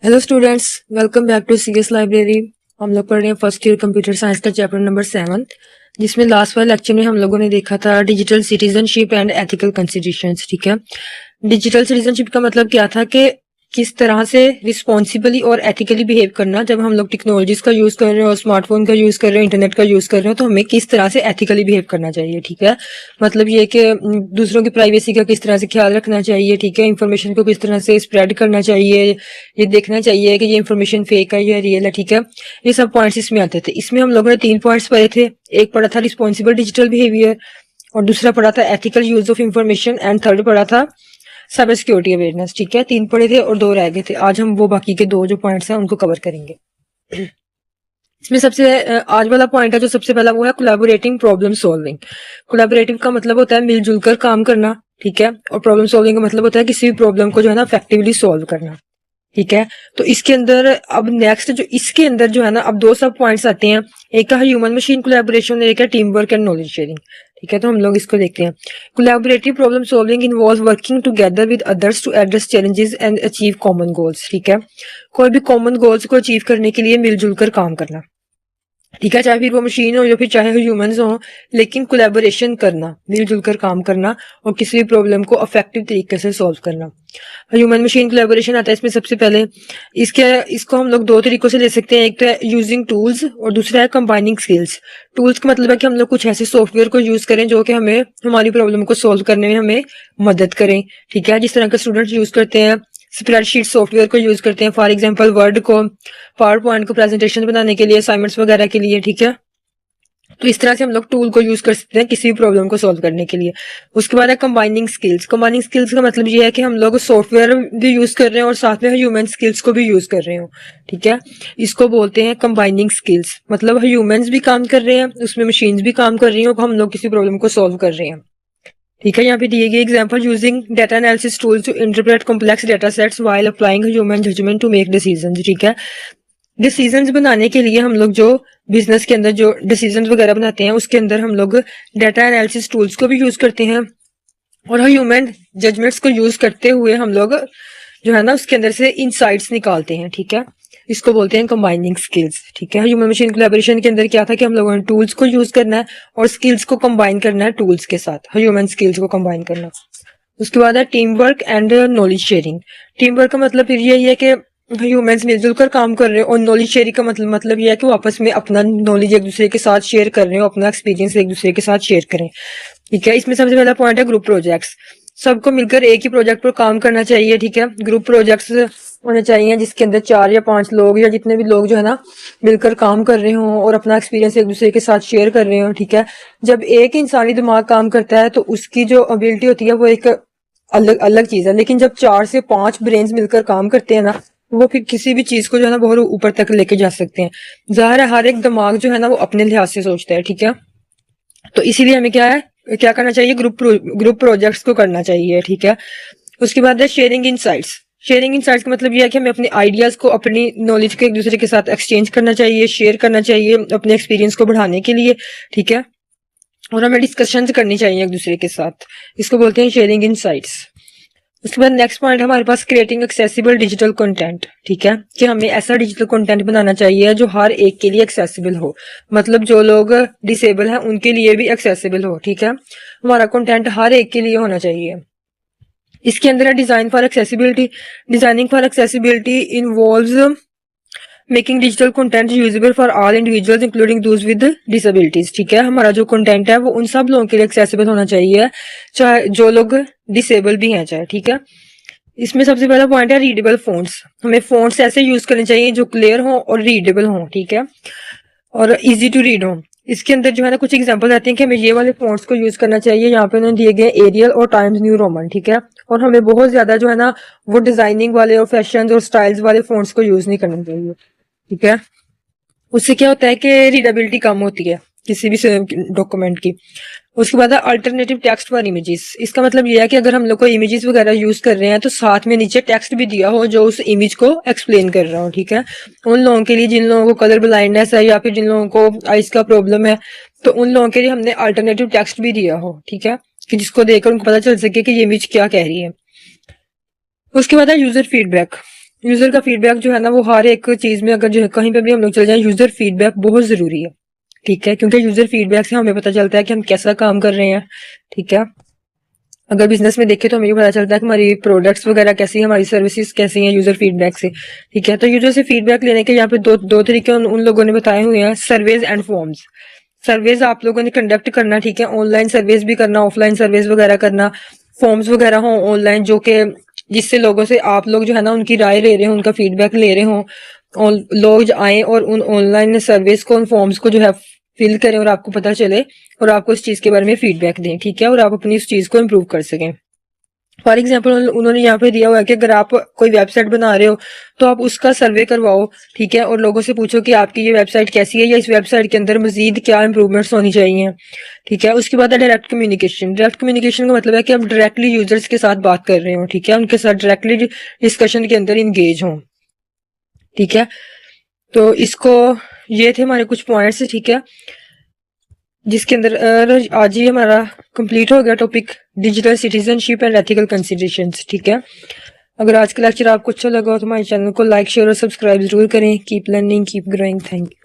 Hello students, welcome back to CS library. हम लोग पढ़ रहे हैं फर्स्ट ईयर कंप्यूटर साइंस का चैप्टर नंबर 7, जिसमें लास्ट वाले लेक्चर में हम लोगों ने देखा था digital citizenship and ethical considerations. ठीक है, डिजिटल सिटीजनशिप का मतलब क्या था कि किस तरह से रिस्पॉन्सिबली और एथिकली बिहेव करना। जब हम लोग टेक्नोलॉजीज का यूज कर रहे हो, स्मार्टफोन का यूज कर रहे हो, इंटरनेट का यूज कर रहे हो, तो हमें किस तरह से एथिकली बिहेव करना चाहिए। ठीक है, मतलब ये कि दूसरों की प्राइवेसी का किस तरह से ख्याल रखना चाहिए। ठीक है, इंफॉर्मेशन को किस तरह से स्प्रेड करना चाहिए, ये देखना चाहिए कि ये इन्फॉर्मेशन फेक है या रियल है। ठीक है, ये सब पॉइंट्स इसमें आते थे। इसमें हम लोगों ने 3 पॉइंट्स पढ़े थे। एक पढ़ा था रिस्पॉन्सिबल डिजिटल बिहेवियर, और दूसरा पढ़ा था ethical use of information, and third पढ़ा था साइबर सिक्योरिटी अवेयरनेस। ठीक है, 3 पढ़े थे और 2 रह गए थे। आज हम वो बाकी के 2 जो पॉइंट्स हैं उनको कवर करेंगे। इसमें सबसे आज वाला पॉइंट है जो सबसे पहला, वो है कोलैबोरेटिंग प्रॉब्लम सॉल्विंग। कोलैबोरेटिव का मतलब होता है मिलजुल कर काम करना। ठीक है, और प्रॉब्लम सॉल्विंग का मतलब होता है किसी भी प्रॉब्लम को जो है ना इफेक्टिवली सॉल्व करना। ठीक है, तो इसके अंदर अब नेक्स्ट जो इसके अंदर जो है ना अब 2 सब पॉइंट्स आते हैं। एक है ह्यूमन मशीन कोलैबोरेशन और एक है team work and knowledge sharing. ठीक है, तो हम लोग इसको देखते हैं। Collaborative problem solving involve working together with others to address challenges and achieve common goals. ठीक है, कोई भी कॉमन गोल्स को अचीव करने के लिए मिलजुल कर काम करना। ठीक है, चाहे फिर वो मशीन हो या फिर चाहे ह्यूमंस हो, लेकिन कोलैबोरेशन करना, मिलजुल कर काम करना और किसी भी प्रॉब्लम को इफेक्टिव तरीके से सॉल्व करना। ह्यूमन मशीन कोलैबोरेशन आता है इसमें सबसे पहले। इसको हम लोग 2 तरीकों से ले सकते हैं। एक तो है यूजिंग टूल्स और दूसरा है कंबाइनिंग स्किल्स। टूल्स का मतलब है कि हम लोग कुछ ऐसे सॉफ्टवेयर को यूज करें जो कि हमें हमारी प्रॉब्लम को सॉल्व करने में हमें मदद करें। ठीक है, जिस तरह के स्टूडेंट्स यूज करते हैं, स्प्रेडशीट सॉफ्टवेयर को यूज करते हैं, फॉर एग्जांपल वर्ड को, पावर पॉइंट को प्रेजेंटेशन बनाने के लिए, असाइनमेंट्स वगैरह के लिए। ठीक है, तो इस तरह से हम लोग टूल को यूज कर सकते हैं किसी भी प्रॉब्लम को सॉल्व करने के लिए। उसके बाद है कंबाइनिंग स्किल्स। कंबाइनिंग स्किल्स का मतलब ये है कि हम लोग सॉफ्टवेयर भी यूज कर रहे हैं और साथ में ह्यूमन स्किल्स को भी यूज कर रहे हो। ठीक है, इसको बोलते हैं कंबाइनिंग स्किल्स। मतलब ह्यूमंस भी काम कर रहे हैं उसमें, मशीन्स भी काम कर रही हैं और हम लोग किसी प्रॉब्लम को सॉल्व कर रहे हैं। ठीक है, यहाँ पे दिए गए example, using data analysis tools to interpret complex data sets while applying human judgement to make decisions. ठीक है, डिसीजंस बनाने के लिए हम लोग जो बिजनेस के अंदर जो डिसीजंस वगैरह बनाते हैं उसके अंदर हम लोग डाटा एनालिसिस टूल्स को भी यूज करते हैं और ह्यूमन जजमेंट्स को यूज करते हुए हम लोग जो है ना उसके अंदर से इनसाइट्स निकालते हैं। ठीक है, इसको बोलते हैं कंबाइनिंग स्किल्स। ठीक है, ह्यूमन मशीन कोलैबोरेशन के अंदर क्या था कि हम लोगों ने टूल्स को यूज करना है और स्किल्स को कंबाइन करना है टूल्स के साथ, ह्यूमन स्किल्स को कंबाइन करना। उसके बाद है team work and knowledge sharing. Team work का मतलब फिर यही है कि ह्यूमंस मिलजुल कर काम कर रहे हो, और नॉलेज शेयरिंग का मतलब यह है कि वो आपस में अपना नॉलेज एक दूसरे के साथ शेयर कर रहे हो, अपना एक्सपीरियंस एक दूसरे के साथ शेयर करें। ठीक है, इसमें सबसे पहला पॉइंट है ग्रुप प्रोजेक्ट्स। सबको मिलकर एक ही प्रोजेक्ट पर काम करना चाहिए। ठीक है, ग्रुप प्रोजेक्ट्स होने चाहिए जिसके अंदर 4 या 5 लोग या जितने भी लोग जो है ना मिलकर काम कर रहे हो और अपना एक्सपीरियंस एक दूसरे के साथ शेयर कर रहे हो। ठीक है, जब एक इंसानी दिमाग काम करता है तो उसकी जो एबिलिटी होती है वो एक अलग अलग चीज है, लेकिन जब 4 से 5 ब्रेन्स मिलकर काम करते हैं ना, वो फिर किसी भी चीज को जो है ना बहुत ऊपर तक लेके जा सकते हैं। जाहिर है हर एक दिमाग जो है ना वो अपने लिहाज से सोचता है। ठीक है, तो इसीलिए हमें क्या करना चाहिए, ग्रुप प्रोजेक्ट्स को करना चाहिए। ठीक है, उसके बाद है शेयरिंग इनसाइट्स। शेयरिंग इनसाइट्स का मतलब यह है कि हमें अपने आइडियाज को, अपनी नॉलेज को एक दूसरे के साथ एक्सचेंज करना चाहिए, शेयर करना चाहिए अपने एक्सपीरियंस को बढ़ाने के लिए। ठीक है, और हमें डिस्कशन करनी चाहिए एक दूसरे के साथ। इसको बोलते हैं शेयरिंग इनसाइट्स। उसके बाद नेक्स्ट पॉइंट है हमारे पास क्रिएटिंग एक्सेसिबल डिजिटल कंटेंट। ठीक है, कि हमें ऐसा डिजिटल कंटेंट बनाना चाहिए जो हर एक के लिए एक्सेसिबल हो, मतलब जो लोग डिसेबल हैं उनके लिए भी एक्सेसिबल हो। ठीक है, हमारा कंटेंट हर एक के लिए होना चाहिए। इसके अंदर है design for accessibility. Designing for accessibility involves making digital content usable for all individuals including those with disabilities. ठीक है, हमारा जो कंटेंट है वो उन सब लोगों के लिए एक्सेसिबल होना चाहिए, चाहे जो लोग डिसेबल भी हैं चाहे। ठीक है, इसमें सबसे पहला पॉइंट है रीडेबल फोन्ट्स। हमें फोन्ट्स ऐसे यूज करने चाहिए जो क्लियर हो और रीडेबल हो। ठीक है, और इजी टू रीड हो। इसके अंदर जो है ना कुछ एग्जांपल आते हैं कि हमें ये वाले फोन्ट्स को यूज करना चाहिए। यहाँ पे उन्होंने दिए गए एरियल और टाइम्स न्यू रोमन। ठीक है, और हमें बहुत ज्यादा जो है ना वो डिजाइनिंग वाले और फैशन और स्टाइल्स वाले फोन्ट्स को यूज नहीं करना चाहिए। ठीक है, उससे क्या होता है कि रीडेबिलिटी कम होती है किसी भी डॉक्यूमेंट की। उसके बाद अल्टरनेटिव टेक्स्ट फॉर इमेजेस। इसका मतलब यह है कि अगर हम लोग को इमेजेस वगैरह यूज कर रहे हैं तो साथ में नीचे टेक्स्ट भी दिया हो जो उस इमेज को एक्सप्लेन कर रहा हो। ठीक है, उन लोगों के लिए जिन लोगों को कलर ब्लाइंडनेस है या फिर जिन लोगों को आइज का प्रॉब्लम है, तो उन लोगों के लिए हमने अल्टरनेटिव टेक्स्ट भी दिया हो। ठीक है, कि जिसको देखकर उनको पता चल सके कि ये इमेज क्या कह रही है। उसके बाद है यूजर फीडबैक। यूजर का फीडबैक जो है ना वो हर एक चीज में अगर जो है कहीं पे भी हम लोग चले जाएं, यूजर फीडबैक बहुत जरूरी है। ठीक है, क्योंकि यूजर फीडबैक से हमें पता चलता है कि हम कैसा काम कर रहे हैं। ठीक है, अगर बिजनेस में देखें तो हमें ये पता चलता है कि हमारी प्रोडक्ट्स वगैरह कैसी है, हमारी सर्विसेज कैसी हैं यूजर फीडबैक से। ठीक है, तो यूजर से फीडबैक लेने के यहाँ पे दो तरीके उन लोगों ने बताए हुए हैं, सर्वेज एंड फॉर्म्स। सर्वेज आप लोगों ने कंडक्ट करना, ठीक है, ऑनलाइन सर्वेज भी करना, ऑफलाइन सर्वेज वगैरह करना, फॉर्म्स वगैरह हो ऑनलाइन, जो कि जिससे लोगों से आप लोग जो है ना उनकी राय ले रहे हो, उनका फीडबैक ले रहे हो, और लोग आए और उन ऑनलाइन सर्विस को, उन फॉर्म्स को जो है फिल करें और आपको पता चले और आपको इस चीज के बारे में फीडबैक दें। ठीक है, और आप अपनी इस चीज को इम्प्रूव कर सकें। फॉर एग्जाम्पल उन्होंने यहाँ पे दिया हुआ है कि अगर आप कोई वेबसाइट बना रहे हो तो आप उसका सर्वे करवाओ। ठीक है, और लोगों से पूछो कि आपकी ये वेबसाइट कैसी है या इस वेबसाइट के अंदर मजीद क्या इंप्रूवमेंट्स होनी चाहिए। ठीक है, उसके बाद है डायरेक्ट कम्युनिकेशन। डायरेक्ट कम्युनिकेशन का मतलब है कि आप डायरेक्टली यूजर्स के साथ बात कर रहे हो। ठीक है, उनके साथ डायरेक्टली डिस्कशन के अंदर इंगेज हो। ठीक है, तो इसको ये थे हमारे कुछ पॉइंट्स। ठीक है, जिसके अंदर आज ही हमारा कंप्लीट हो गया topic digital citizenship and ethical considerations. ठीक है, अगर आज का लेक्चर आपको अच्छा लगा हो तो हमारे चैनल को लाइक शेयर और सब्सक्राइब जरूर करें। Keep learning, keep growing. Thank you.